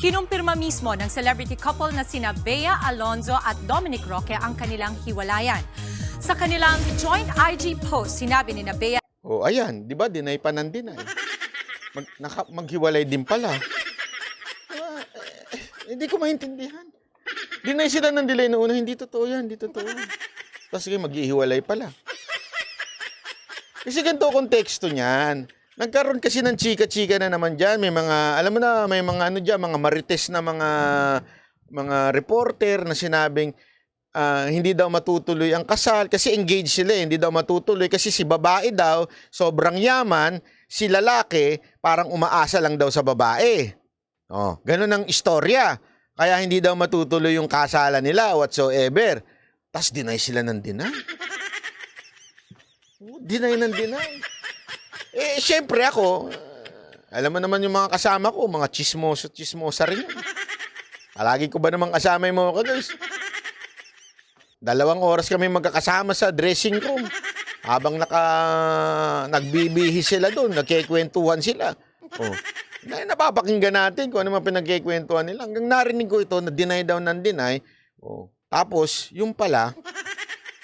Kinumpirma mismo ng celebrity couple na sina Bea Alonzo at Dominic Roque ang kanilang hiwalayan. Sa kanilang joint IG post, sinabi ni Bea, Oh, ayan, 'di ba? Dinay pa ng dinay. Maghiwalay din pala. Hindi ko maintindihan. Dinay sila ng delay na una, hindi totoo 'yan, hindi totoo. Tapos sige, maghihiwalay pala. Kasi ganito konteksto niyan. Nagkaroon kasi ng chika-chika na naman diyan, may mga alam mo na, may mga ano diyan, mga marites na mga reporter na sinabing hindi daw matutuloy ang kasal kasi engaged sila, hindi daw matutuloy kasi si babae daw sobrang yaman, si lalaki parang umaasa lang daw sa babae. Oh, ganun ang istorya. Kaya hindi daw matutuloy yung kasalan nila whatsoever. Tas deny sila ng deny. Deny ng deny. Eh, syempre ako, alam mo naman yung mga kasama ko, mga chismosa rin. Palagi ko ba namang kasama yung mga guys? 2 oras kami magkakasama sa dressing room. Habang nagbibihis sila doon, nagkikwentuhan sila. Oh. Napapakinggan natin kung ano man pinagkikwentuhan nila. Hanggang narinig ko ito na deny daw ng deny. Oh. Tapos, yung pala,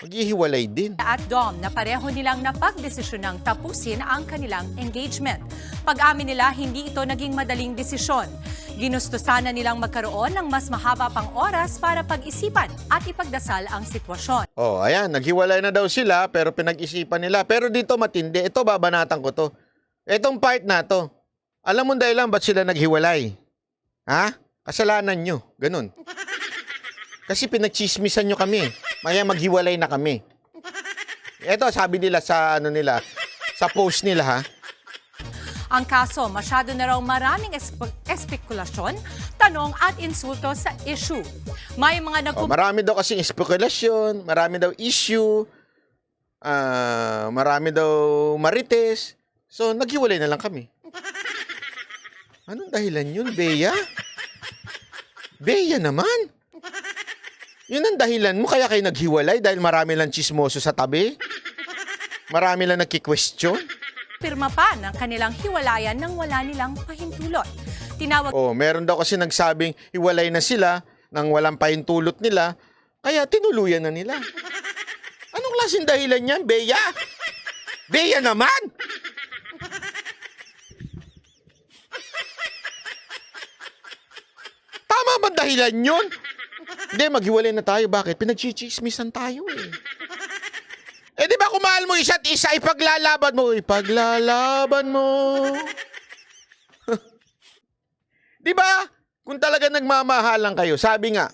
maghihiwalay din. at Dom na pareho nilang napagdesisyonang tapusin ang kanilang engagement. Pag-amin nila, hindi ito naging madaling desisyon. Ginusto sana nilang magkaroon ng mas mahaba pang oras para pag-isipan at ipagdasal ang sitwasyon. Oh, ayan, naghiwalay na daw sila pero pinag-isipan nila. Pero dito matindi. Ito, babanatan ko to. Itong part na to. Alam mo dahilan ba't sila naghiwalay? Ha? Kasalanan nyo. Ganun. Kasi pinagchismisan nyo kami. Maya maghiwalay na kami. Ito, sabi nila sa ano nila, sa post nila ha. Ang kaso, masyado na raw maraming espekulasyon, tanong at insulto sa issue. May mga Marami daw kasi spekulasyon, marami daw issue, marami daw marites. So, naghiwalay na lang kami. Anong dahilan yun, Bea? Bea naman. Yun ang dahilan mo kaya kayo naghiwalay dahil marami lang chismoso sa tabi? Marami lang nagki-question? pirma pa ng kanilang hiwalayan nang wala nilang pahintulot. Tinawag Meron daw kasi nagsabing hiwalay na sila nang walang pahintulot nila, kaya tinuluyan na nila. Anong klaseng dahilan yan, Bea? Bea naman! Tama ba dahilan yun? Hindi, maghiwalay na tayo. Bakit? Pinagchichismisan tayo eh. Eh di ba kung mahal mo isa't isa, ipaglalaban mo. Ipaglalaban mo. Di ba? Kung talaga nagmamahalan kayo, sabi nga,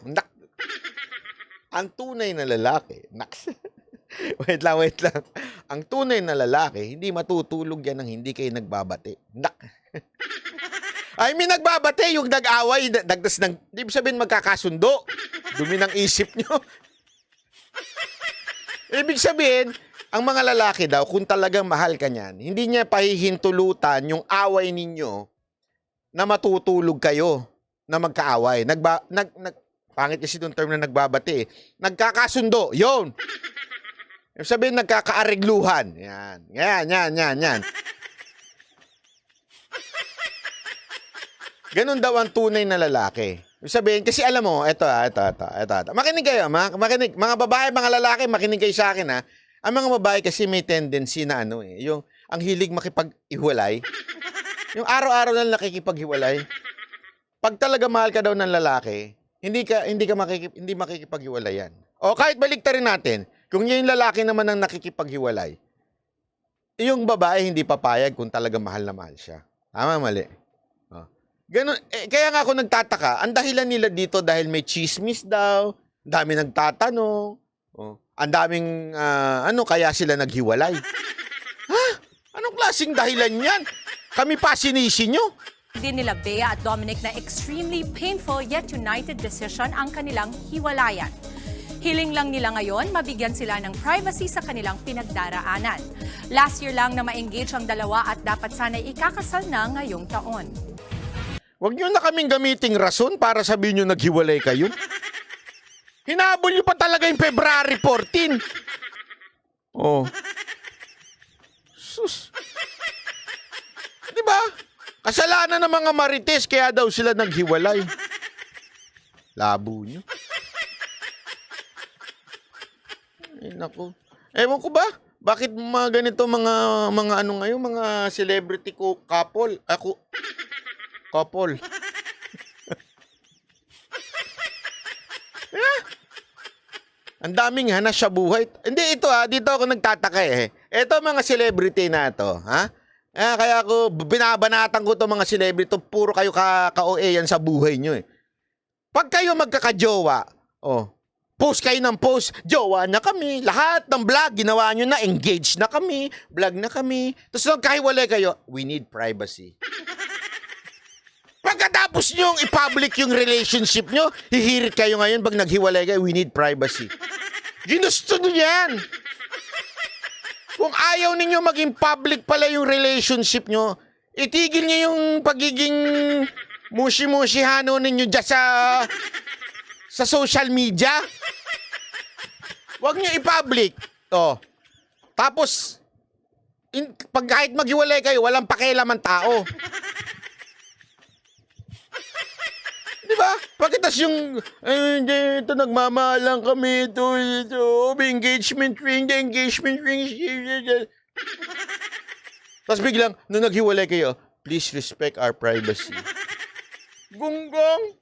ang tunay na lalaki, wait lang. Ang tunay na lalaki, hindi matutulog yan ng hindi kayo nagbabati. I mean, nagbabate, yung nag-away, di sabihin magkakasundo. Dumi ng isip nyo. Ibig sabihin, ang mga lalaki daw, kung talagang mahal ka niyan, hindi niya pahihintulutan yung away ninyo na matutulog kayo na magkaaway. Pangit kasi itong term na nagbabate. Nagkakasundo, yun. Ibig sabihin, nagkakaarigluhan. Yan. Ganon daw ang tunay na lalaki. Ibig sabihin, kasi alam mo, ito. Makinig kayo, makinig. Mga babae, mga lalaki, makinig kayo sa akin, ha. Ang mga babae kasi may tendency na yung ang hilig makipag-iwalay. Yung araw-araw na nakikipag-iwalay. Pag talaga mahal ka daw ng lalaki, hindi makikipag-iwalay yan. O kahit baliktarin natin, kung yung lalaki naman ang nakikipag-iwalay, yung babae hindi papayag kung talaga mahal na mahal siya. Tama, mali. Ganun, kaya nga ako nagtataka, ang dahilan nila dito dahil may chismis daw, dami nagtatanong, ang daming, kaya sila naghiwalay. Ha? Anong klaseng dahilan yan? Kami pa sinisi nyo? din nila Bea at Dominic na extremely painful yet united decision ang kanilang hiwalayan. Hiling lang nila ngayon, mabigyan sila ng privacy sa kanilang pinagdaraanan. Last year lang na ma-engage ang dalawa at dapat sana'y ikakasal na ngayong taon. Huwag nyo na kaming gamiting rason para sabihin nyo naghiwalay kayo. Hinabol nyo pa talaga yung February 14. Oh. Sus. Diba? Kasalanan ng mga marites, kaya daw sila naghiwalay. Labo nyo. Ay, naku. Ewan ko ba? Bakit mga ganito mga ano ngayon, mga celebrity couple? Ako, couple. Ang daming hanas sa buhay. Hindi, ito dito ako nagtataka eh. Ito mga celebrity na to, ha? Kaya ako, binabanatan ko to mga celebrity to, puro kayo ka-OA yan sa buhay nyo eh. Pag kayo magkakajowa, post kayo ng post, jowa na kami, lahat ng vlog, ginawa nyo na, engaged na kami, vlog na kami. Tapos nung kahiwalay kayo, we need privacy. Pagkatapos nyo i-public yung relationship nyo, hihirit kayo ngayon pag naghiwalay kayo, we need privacy. Ginusto nyo yan. Kung ayaw ninyo maging public pala yung relationship nyo, itigil nyo yung pagiging mushi-mushihano ninyo dyan sa social media. Huwag nyo i-public. Tapos, pag kahit maghiwalay kayo, walang pakialam ang tao. Diba? Pagkitas yung, ito, nagmamahalan kami, ito, engagement ring. Tapos biglang, nung naghiwalay kayo, please respect our privacy. Gunggong!